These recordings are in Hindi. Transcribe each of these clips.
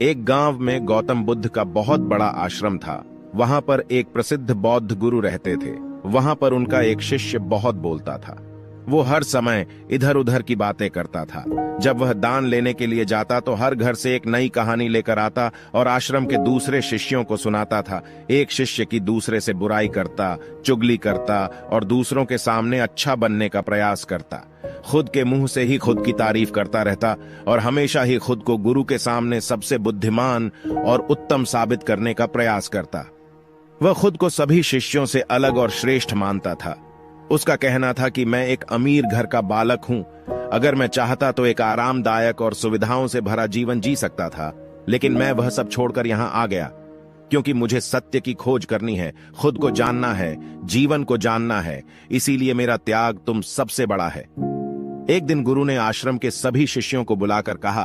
एक गांव में गौतम बुद्ध का बहुत बड़ा आश्रम था। वहां पर एक प्रसिद्ध बौद्ध गुरु रहते थे। वहां पर उनका एक शिष्य बहुत बोलता था। वो हर समय इधर उधर की बातें करता था। जब वह दान लेने के लिए जाता तो हर घर से एक नई कहानी लेकर आता और आश्रम के दूसरे शिष्यों को सुनाता था। एक शिष्य की दूसरे से बुराई करता, चुगली करता और दूसरों के सामने अच्छा बनने का प्रयास करता। खुद के मुंह से ही खुद की तारीफ करता रहता और हमेशा ही खुद को गुरु के सामने सबसे बुद्धिमान और उत्तम साबित करने का प्रयास करता। वह खुद को सभी शिष्यों से अलग और श्रेष्ठ मानता था। उसका कहना था कि मैं एक अमीर घर का बालक हूं। अगर मैं चाहता तो एक आरामदायक और सुविधाओं से भरा जीवन जी सकता था, लेकिन मैं वह सब छोड़कर यहां आ गया क्योंकि मुझे सत्य की खोज करनी है, खुद को जानना है, जीवन को जानना है। इसीलिए मेरा त्याग तुम सबसे बड़ा है। एक दिन गुरु ने आश्रम के सभी शिष्यों को बुलाकर कहा,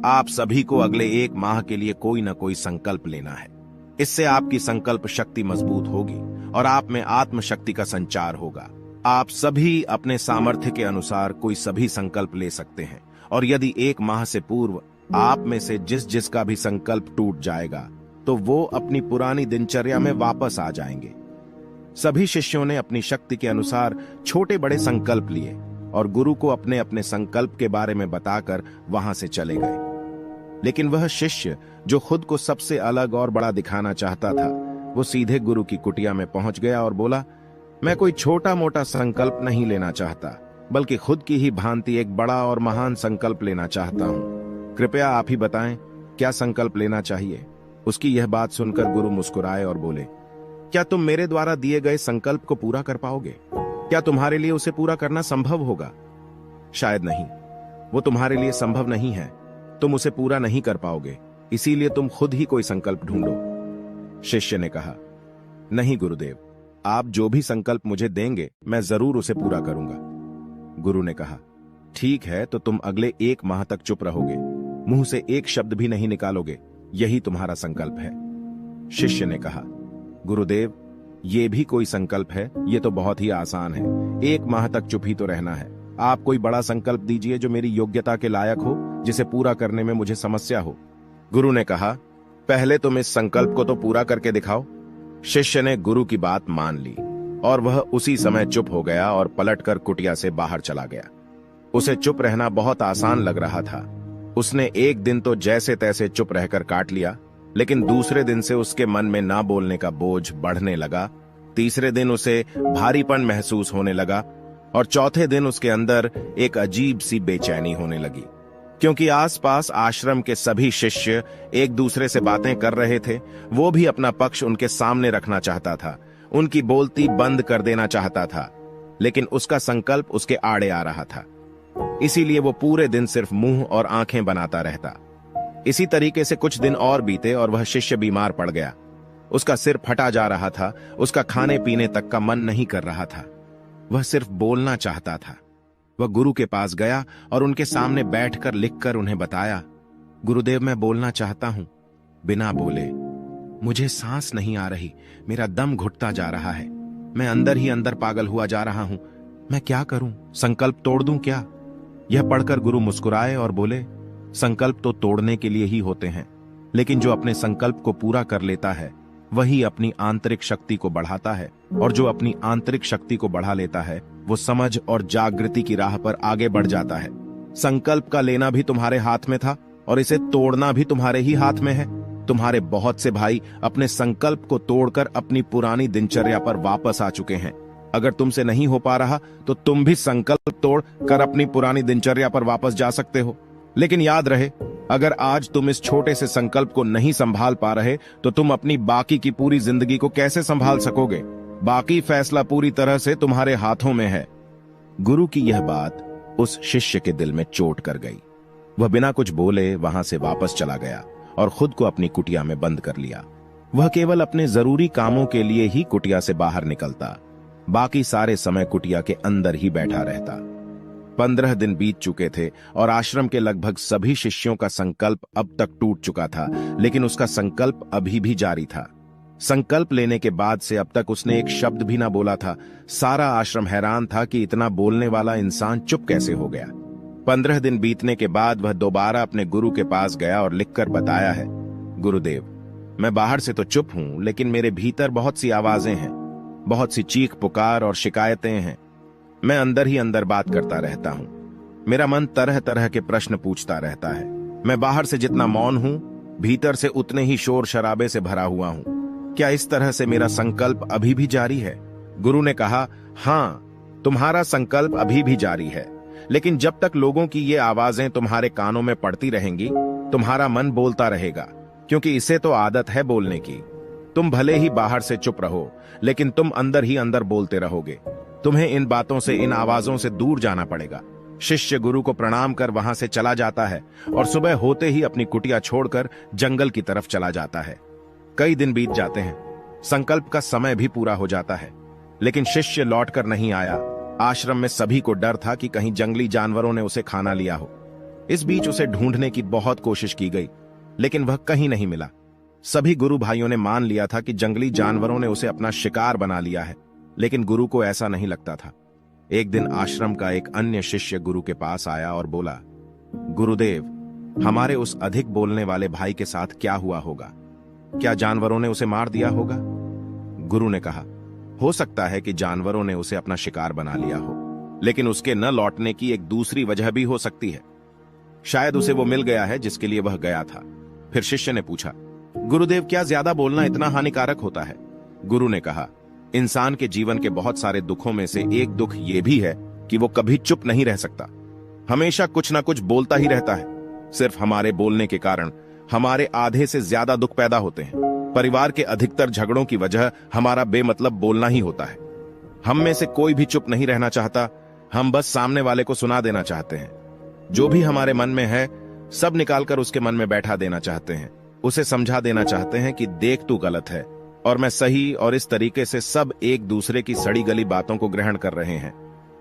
आप सभी को अगले 1 माह के लिए कोई न कोई संकल्प लेना है। इससे आपकी संकल्प शक्ति मजबूत होगी और आप में आत्मशक्ति का संचार होगा। आप सभी अपने सामर्थ्य के अनुसार कोई सभी संकल्प ले सकते हैं और यदि 1 माह से पूर्व आप में से जिसका भी संकल्प टूट जाएगा तो वो अपनी पुरानी दिनचर्या में वापस आ जाएंगे। सभी शिष्यों ने अपनी शक्ति के अनुसार छोटे बड़े संकल्प लिए और गुरु को अपने अपने संकल्प के बारे में बताकर वहां से चले गए। लेकिन वह शिष्य जो खुद को सबसे अलग और बड़ा दिखाना चाहता था, वो सीधे गुरु की कुटिया में पहुंच गया और बोला, मैं कोई छोटा मोटा संकल्प नहीं लेना चाहता, बल्कि खुद की ही भांति एक बड़ा और महान संकल्प लेना चाहता हूं। कृपया आप ही बताएं, क्या संकल्प लेना चाहिए? उसकी यह बात सुनकर गुरु मुस्कुराए और बोले, क्या तुम मेरे द्वारा दिए गए संकल्प को पूरा कर पाओगे? क्या तुम्हारे लिए उसे पूरा करना संभव होगा? शायद नहीं। वो तुम्हारे लिए संभव नहीं है। तुम उसे पूरा नहीं कर पाओगे, इसीलिए तुम खुद ही कोई संकल्प ढूंढो। शिष्य ने कहा, नहीं गुरुदेव, आप जो भी संकल्प मुझे देंगे मैं जरूर उसे पूरा करूंगा। गुरु ने कहा, ठीक है, तो तुम अगले 1 माह तक चुप रहोगे, मुंह से एक शब्द भी नहीं निकालोगे, यही तुम्हारा संकल्प है। शिष्य ने कहा, गुरुदेव, ये भी कोई संकल्प है? ये तो बहुत ही आसान है। 1 माह तक चुप ही तो रहना है। आप कोई बड़ा संकल्प दीजिए जो मेरी योग्यता के लायक हो, जिसे पूरा करने में मुझे समस्या हो। गुरु ने कहा, पहले तुम इस संकल्प को तो पूरा करके दिखाओ। शिष्य ने गुरु की बात मान ली और वह उसी समय चुप हो गया और पलटकर कुटिया से बाहर चला गया। उसे चुप रहना बहुत आसान लग रहा था। उसने एक दिन तो जैसे तैसे चुप रहकर काट लिया, लेकिन दूसरे दिन से उसके मन में ना बोलने का बोझ बढ़ने लगा। तीसरे दिन उसे भारीपन महसूस होने लगा और चौथे दिन उसके अंदर एक अजीब सी बेचैनी होने लगी, क्योंकि आसपास आश्रम के सभी शिष्य एक दूसरे से बातें कर रहे थे। वो भी अपना पक्ष उनके सामने रखना चाहता था, उनकी बोलती बंद कर देना चाहता था, लेकिन उसका संकल्प उसके आड़े आ रहा था। इसीलिए वो पूरे दिन सिर्फ मुंह और आंखें बनाता रहता। इसी तरीके से कुछ दिन और बीते और वह शिष्य बीमार पड़ गया। उसका सिर फटा जा रहा था, उसका खाने पीने तक का मन नहीं कर रहा था। वह सिर्फ बोलना चाहता था। वह गुरु के पास गया और उनके सामने बैठकर लिखकर उन्हें बताया, गुरुदेव, मैं बोलना चाहता हूं। बिना बोले, मुझे सांस नहीं आ रही, मेरा दम घुटता जा रहा है, मैं अंदर ही अंदर पागल हुआ जा रहा हूं। मैं क्या करूं? संकल्प तोड़ दूं क्या? यह पढ़कर गुरु मुस्कुराए और बोले, संकल्प तो तोड़ने के लिए ही होते हैं, लेकिन जो अपने संकल्प को पूरा कर लेता है वही अपनी आंतरिक शक्ति को बढ़ाता है, और जो अपनी आंतरिक शक्ति को बढ़ा लेता है वो समझ और जागृति की राह पर आगे बढ़ जाता है। संकल्प का लेना भी तुम्हारे हाथ में था और इसे तोड़ना भी तुम्हारे ही हाथ में है। तुम्हारे बहुत से भाई अपने संकल्प को तोड़कर अपनी पुरानी दिनचर्या पर वापस आ चुके हैं। अगर तुमसे नहीं हो पा रहा तो तुम भी संकल्प तोड़ कर अपनी पुरानी दिनचर्या पर वापस जा सकते हो। लेकिन याद रहे, अगर आज तुम इस छोटे से संकल्प को नहीं संभाल पा रहे तो तुम अपनी बाकी की पूरी जिंदगी को कैसे संभाल सकोगे? बाकी फैसला पूरी तरह से तुम्हारे हाथों में है। गुरु की यह बात उस शिष्य के दिल में चोट कर गई। वह बिना कुछ बोले वहां से वापस चला गया और खुद को अपनी कुटिया में बंद कर लिया। वह केवल अपने जरूरी कामों के लिए ही कुटिया से बाहर निकलता, बाकी सारे समय कुटिया के अंदर ही बैठा रहता। 15 दिन बीत चुके थे और आश्रम के लगभग सभी शिष्यों का संकल्प अब तक टूट चुका था, लेकिन उसका संकल्प अभी भी जारी था। संकल्प लेने के बाद से अब तक उसने एक शब्द भी ना बोला था। सारा आश्रम हैरान था कि इतना बोलने वाला इंसान चुप कैसे हो गया। 15 दिन बीतने के बाद वह दोबारा अपने गुरु के पास गया और लिखकर बताया है, गुरुदेव, मैं बाहर से तो चुप हूं, लेकिन मेरे भीतर बहुत सी आवाजें हैं, बहुत सी चीख पुकार और शिकायतें हैं। मैं अंदर ही अंदर बात करता रहता हूं। मेरा मन तरह तरह के प्रश्न पूछता रहता है। मैं बाहर से जितना मौन हूं, भीतर से उतने ही शोर शराबे से भरा हुआ हूं। क्या इस तरह से मेरा संकल्प अभी भी जारी है? गुरु ने कहा, हां, तुम्हारा संकल्प अभी भी जारी है, लेकिन जब तक लोगों की ये आवाजें तुम्हारे कानों में पड़ती रहेंगी, तुम्हारा मन बोलता रहेगा, क्योंकि इसे तो आदत है बोलने की। तुम भले ही बाहर से चुप रहो, लेकिन तुम अंदर ही अंदर बोलते रहोगे। तुम्हें इन बातों से, इन आवाजों से दूर जाना पड़ेगा। शिष्य गुरु को प्रणाम कर वहां से चला जाता है और सुबह होते ही अपनी कुटिया छोड़कर जंगल की तरफ चला जाता है। कई दिन बीत जाते हैं, संकल्प का समय भी पूरा हो जाता है, लेकिन शिष्य लौटकर नहीं आया। आश्रम में सभी को डर था कि कहीं जंगली जानवरों ने उसे खाना लिया हो। इस बीच उसे ढूंढने की बहुत कोशिश की गई, लेकिन वह कहीं नहीं मिला। सभी गुरु भाइयों ने मान लिया था कि जंगली जानवरों ने उसे अपना शिकार बना लिया है, लेकिन गुरु को ऐसा नहीं लगता था। एक दिन आश्रम का एक अन्य शिष्य गुरु के पास आया और बोला, गुरुदेव, हमारे उस अधिक बोलने वाले भाई के साथ क्या हुआ होगा? क्या जानवरों ने उसे मार दिया होगा? गुरु ने कहा, हो सकता है कि जानवरों ने उसे अपना शिकार बना लिया हो, लेकिन उसके न लौटने की एक दूसरी वजह भी हो सकती है। शायद उसे वो मिल गया है जिसके लिए वह गया था। फिर शिष्य ने पूछा, गुरुदेव, क्या ज्यादा बोलना इतना हानिकारक होता है? गुरु ने कहा, इंसान के जीवन के बहुत सारे दुखों में से एक दुख यह भी है कि वो कभी चुप नहीं रह सकता, हमेशा कुछ ना कुछ बोलता ही रहता है। सिर्फ हमारे बोलने के कारण हमारे आधे से ज्यादा दुख पैदा होते हैं। परिवार के अधिकतर झगड़ों की वजह हमारा बेमतलब बोलना ही होता है। हम में से कोई भी चुप नहीं रहना चाहता, हम बस सामने वाले को सुना देना चाहते हैं। जो भी हमारे मन में है, सब निकालकर उसके मन में बैठा देना चाहते हैं। उसे समझा देना चाहते हैं कि देख, तू गलत है और मैं सही, और इस तरीके से सब एक दूसरे की सड़ी गली बातों को ग्रहण कर रहे हैं।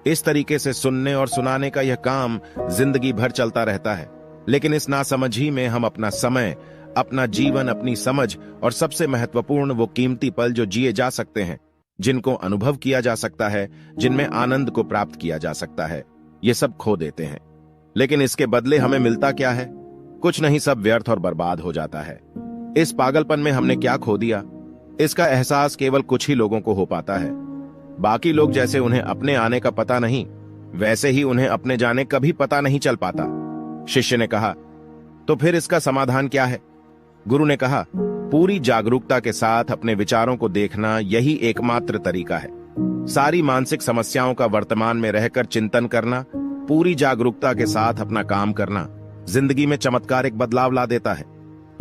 इस तरीके से सुनने और सुनाने का यह काम जिंदगी भर चलता रहता है, लेकिन इस नासमझी में हम अपना समय, अपना जीवन, अपनी समझ और सबसे महत्वपूर्ण वो कीमती पल जो जिए जा सकते हैं, जिनको अनुभव किया जा सकता है, जिनमें आनंद को प्राप्त किया जा सकता है, ये सब खो देते हैं। लेकिन इसके बदले हमें मिलता क्या है? कुछ नहीं, सब व्यर्थ और बर्बाद हो जाता है। इस पागलपन में हमने क्या खो दिया, इसका एहसास केवल कुछ ही लोगों को हो पाता है। बाकी लोग जैसे उन्हें अपने आने का पता नहीं, वैसे ही उन्हें अपने जाने का भी पता नहीं चल पाता। शिष्य ने कहा, तो फिर इसका समाधान क्या है? गुरु ने कहा, पूरी जागरूकता के साथ अपने विचारों को देखना, यही एकमात्र तरीका है। सारी मानसिक समस्याओं का वर्तमान में रहकर चिंतन करना, पूरी जागरूकता के साथ अपना काम करना जिंदगी में चमत्कारिक बदलाव ला देता है।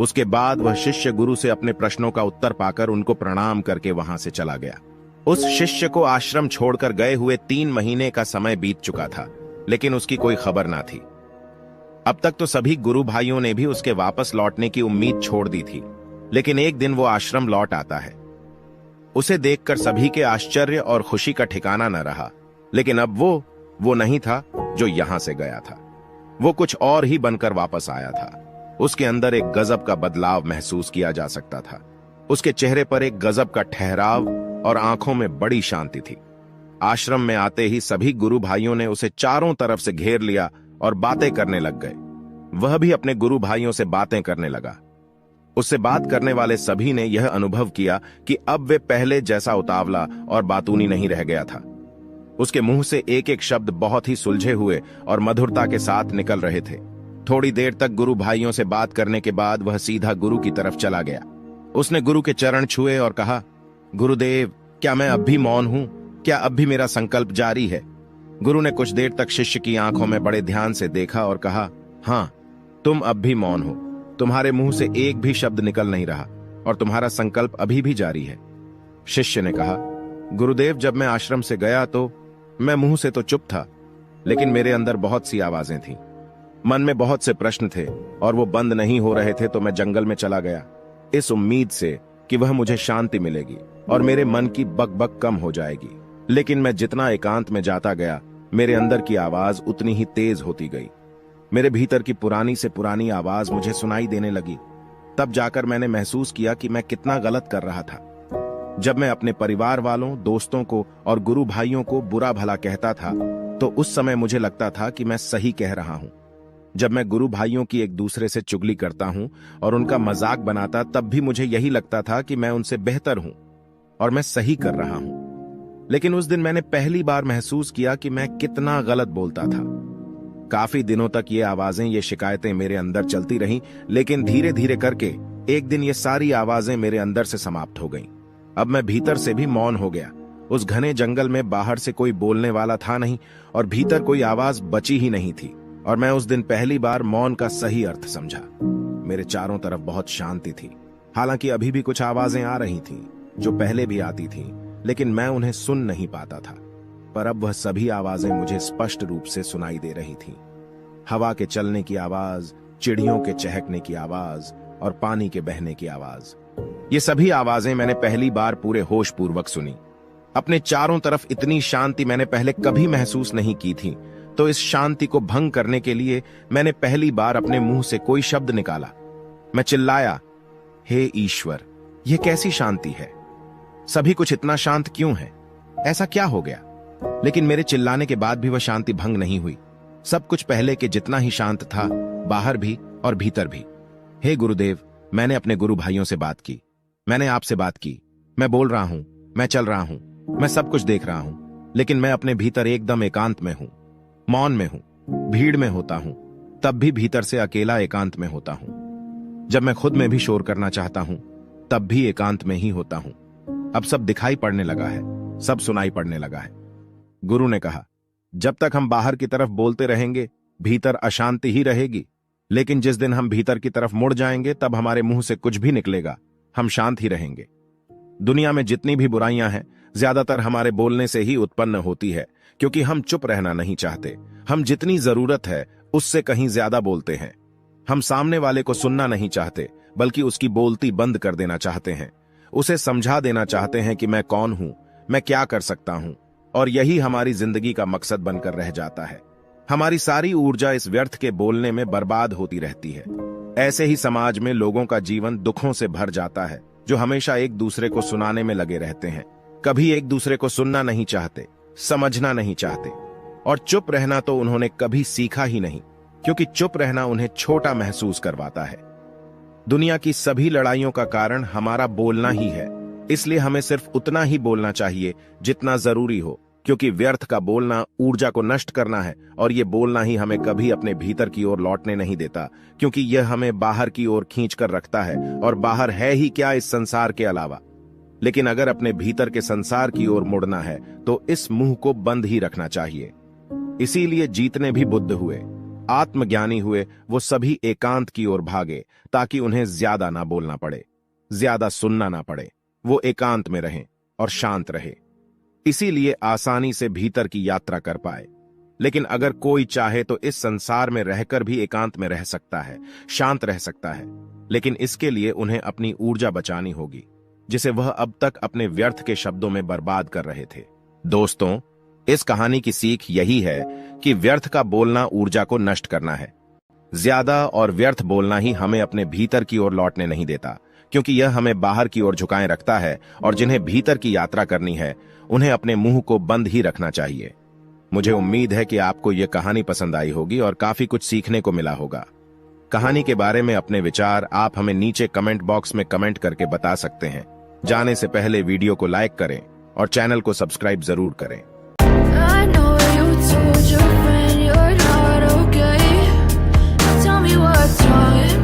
उसके बाद वह शिष्य गुरु से अपने प्रश्नों का उत्तर पाकर उनको प्रणाम करके वहां से चला गया। उस शिष्य को आश्रम छोड़कर गए हुए 3 महीने का समय बीत चुका था, लेकिन उसकी कोई खबर ना थी। अब तक तो सभी गुरु भाइयों ने भी उसके वापस लौटने की उम्मीद छोड़ दी थी, लेकिन एक दिन वो आश्रम लौट आता है। उसे देखकर सभी के आश्चर्य और खुशी का ठिकाना न रहा, लेकिन अब वो नहीं था जो यहां से गया था। वो कुछ और ही बनकर वापस आया था। उसके अंदर एक गजब का बदलाव महसूस किया जा सकता था। उसके चेहरे पर एक गजब का ठहराव और आंखों में बड़ी शांति थी। आश्रम में आते ही सभी गुरु भाइयों ने उसे चारों तरफ से घेर लिया और बातें करने लग गए। वह भी अपने गुरु भाइयों से बातें करने लगा। उससे बात करने वाले सभी ने यह अनुभव किया कि अब वे पहले जैसा उतावला और बातूनी नहीं रह गया था। उसके मुंह से एक एक शब्द बहुत ही सुलझे हुए और मधुरता के साथ निकल रहे थे। थोड़ी देर तक गुरु भाइयों से बात करने के बाद वह सीधा गुरु की तरफ चला गया। उसने गुरु के चरण छुए और कहा, गुरुदेव, क्या मैं अब भी मौन हूं? क्या अब भी मेरा संकल्प जारी है? गुरु ने कुछ देर तक शिष्य की आंखों में बड़े ध्यान से देखा और कहा, हां, तुम अब भी मौन हो। तुम्हारे मुंह से एक भी शब्द निकल नहीं रहा और तुम्हारा संकल्प अभी भी जारी है। शिष्य ने कहा, गुरुदेव, जब मैं आश्रम से गया तो मैं मुंह से तो चुप था, लेकिन मेरे अंदर बहुत सी आवाजें थीं। मन में बहुत से प्रश्न थे और वो बंद नहीं हो रहे थे, तो मैं जंगल में चला गया, इस उम्मीद से कि वह मुझे शांति मिलेगी और मेरे मन की बकबक कम हो जाएगी। लेकिन मैं जितना एकांत में जाता गया, मेरे अंदर की आवाज उतनी ही तेज होती गई। मेरे भीतर की पुरानी से पुरानी आवाज मुझे सुनाई देने लगी। तब जाकर मैंने महसूस किया कि मैं कितना गलत कर रहा था। जब मैं अपने परिवार वालों, दोस्तों को और गुरु भाइयों को बुरा भला कहता था, तो उस समय मुझे लगता था कि मैं सही कह रहा हूं। जब मैं गुरु भाइयों की एक दूसरे से चुगली करता हूं और उनका मजाक बनाता, तब भी मुझे यही लगता था कि मैं उनसे बेहतर हूं और मैं सही कर रहा हूं। लेकिन उस दिन मैंने पहली बार महसूस किया कि मैं कितना गलत बोलता था। काफी दिनों तक ये आवाजें, ये शिकायतें मेरे अंदर चलती रहीं, लेकिन धीरे धीरे करके एक दिन ये सारी आवाजें मेरे अंदर से समाप्त हो गईं। अब मैं भीतर से भी मौन हो गया। उस घने जंगल में बाहर से कोई बोलने वाला था नहीं और भीतर कोई आवाज बची ही नहीं थी। और मैं उस दिन पहली बार मौन का सही अर्थ समझा। मेरे चारों तरफ बहुत शांति थी। हालांकि अभी भी कुछ आवाजें आ रही थीं, जो पहले भी आती थीं, लेकिन मैं उन्हें सुन नहीं पाता था। पर अब वह सभी आवाजें मुझे स्पष्ट रूप से सुनाई दे रही थीं। हवा के चलने की आवाज, चिड़ियों के चहकने की आवाज और पानी के बहने की आवाज। ये सभी आवाजें मैंने पहली बार पूरे होश पूर्वक सुनी। अपने चारों तरफ इतनी शांति मैंने पहले कभी महसूस नहीं की थी। तो इस शांति को भंग करने के लिए मैंने पहली बार अपने मुंह से कोई शब्द निकाला। मैं चिल्लाया, हे ईश्वर, यह कैसी शांति है? सभी कुछ इतना शांत क्यों है? ऐसा क्या हो गया? लेकिन मेरे चिल्लाने के बाद भी वह शांति भंग नहीं हुई। सब कुछ पहले के जितना ही शांत था, बाहर भी और भीतर भी। हे गुरुदेव, मैंने अपने गुरु भाइयों से बात की, मैंने आपसे बात की। मैं बोल रहा हूं, मैं चल रहा हूं, मैं सब कुछ देख रहा हूं, लेकिन मैं अपने भीतर एकदम एकांत में हूं, मौन में हूं, भीड़ में होता हूं, तब भी भीतर से अकेला एकांत में होता हूं। जब मैं खुद में भी शोर करना चाहता हूं, तब भी एकांत में ही होता हूं। अब सब दिखाई पड़ने लगा है, सब सुनाई पड़ने लगा है। गुरु ने कहा, जब तक हम बाहर की तरफ बोलते रहेंगे, भीतर अशांति ही रहेगी। लेकिन जिस दिन हम भीतर की तरफ मुड़ जाएंगे, तब हमारे मुंह से कुछ भी निकलेगा, हम शांत ही रहेंगे। दुनिया में जितनी भी बुराइयां हैं, ज्यादातर हमारे बोलने से ही उत्पन्न होती है, क्योंकि हम चुप रहना नहीं चाहते। हम जितनी जरूरत है उससे कहीं ज्यादा बोलते हैं। हम सामने वाले को सुनना नहीं चाहते, बल्कि उसकी बोलती बंद कर देना चाहते हैं। उसे समझा देना चाहते हैं कि मैं कौन हूं, मैं क्या कर सकता हूं, और यही हमारी जिंदगी का मकसद बनकर रह जाता है। हमारी सारी ऊर्जा इस व्यर्थ के बोलने में बर्बाद होती रहती है। ऐसे ही समाज में लोगों का जीवन दुखों से भर जाता है, जो हमेशा एक दूसरे को सुनाने में लगे रहते हैं। कभी एक दूसरे को सुनना नहीं चाहते, समझना नहीं चाहते, और चुप रहना तो उन्होंने कभी सीखा ही नहीं, क्योंकि चुप रहना उन्हें छोटा महसूस करवाता है। दुनिया की सभी लड़ाइयों का कारण हमारा बोलना ही है, इसलिए हमें सिर्फ उतना ही बोलना चाहिए जितना जरूरी हो, क्योंकि व्यर्थ का बोलना ऊर्जा को नष्ट करना है, और ये बोलना ही हमें कभी अपने भीतर की ओर लौटने नहीं देता, क्योंकि यह हमें बाहर की ओर खींच कर रखता है, और बाहर है ही क्या इस संसार के अलावा। लेकिन अगर अपने भीतर के संसार की ओर मुड़ना है, तो इस मुंह को बंद ही रखना चाहिए। इसीलिए जितने भी बुद्ध हुए, आत्मज्ञानी हुए, वो सभी एकांत की ओर भागे, ताकि उन्हें ज्यादा ना बोलना पड़े, ज्यादा सुनना ना पड़े। वो एकांत में रहें और शांत रहे, इसीलिए आसानी से भीतर की यात्रा कर पाए। लेकिन अगर कोई चाहे तो इस संसार में रहकर भी एकांत में रह सकता है, शांत रह सकता है, लेकिन इसके लिए उन्हें अपनी ऊर्जा बचानी होगी, जिसे वह अब तक अपने व्यर्थ के शब्दों में बर्बाद कर रहे थे। दोस्तों, इस कहानी की सीख यही है कि व्यर्थ का बोलना ऊर्जा को नष्ट करना है। ज्यादा और व्यर्थ बोलना ही हमें अपने भीतर की ओर लौटने नहीं देता, क्योंकि यह हमें बाहर की ओर झुकाए रखता है, और जिन्हें भीतर की यात्रा करनी है, उन्हें अपने मुंह को बंद ही रखना चाहिए। मुझे उम्मीद है कि आपको यह कहानी पसंद आई होगी और काफी कुछ सीखने को मिला होगा। कहानी के बारे में अपने विचार आप हमें नीचे कमेंट बॉक्स में कमेंट करके बता सकते हैं। जाने से पहले वीडियो को लाइक करें और चैनल को सब्सक्राइब जरूर करें। I know you told your friend you're not okay. Now tell me what's wrong.